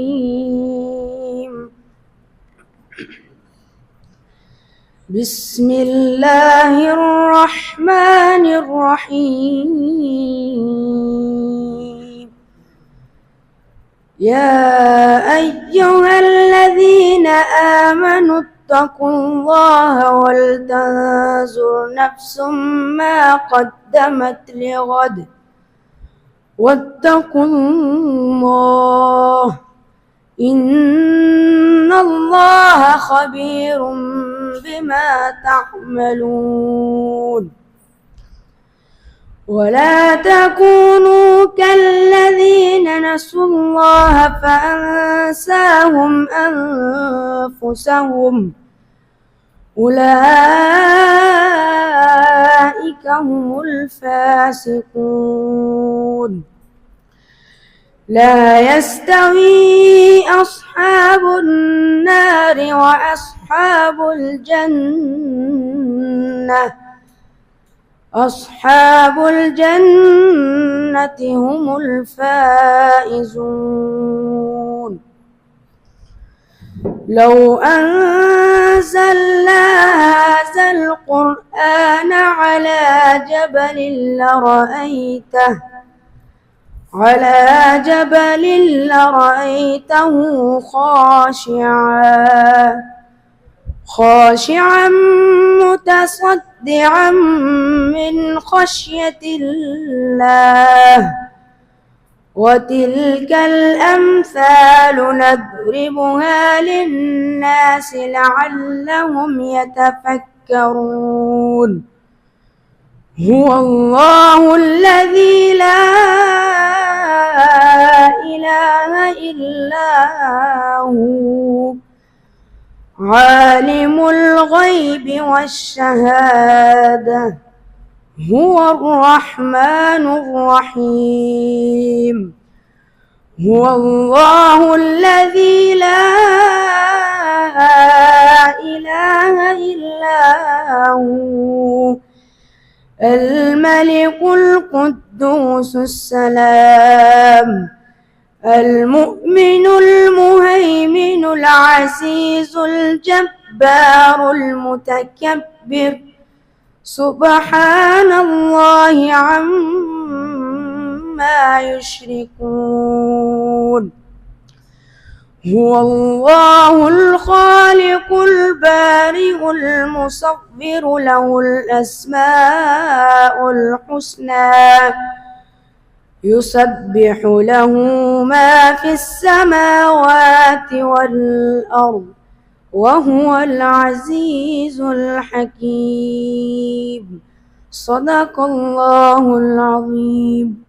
الرجيم. بسم الله الرحمن الرحيم. يا أيها الذين آمنوا اتقوا الله ولتنظر نفس ما قدمت لغد واتقوا الله إن الله خبير بما تعملون. ولا تكونوا كالذين نسوا الله فأنساهم أنفسهم أولئك هم الفاسقون. لا يستوي أصحاب النار وأصحاب الجنة. أصحاب الجنة هم الفائزون. لو أنزلنا هذا القرآن على جبل لرأيته خاشعا متصدعا من خشية الله. وتلك الأمثال نضربها للناس لعلهم يتفكرون. هو الله الذي لا إله إلا هو عالم الغيب والشهادة هو الرحمن الرحيم. هو الله الذي لا إله إلا هو الملك القدوس السلام المؤمن المهيمن العزيز الجبار المتكبر سبحان الله عما يشركون. هو الله الخالق البارئ المصور له الأسماء الحسنى يسبح له ما في السماوات والأرض وهو العزيز الحكيم. صدق الله العظيم.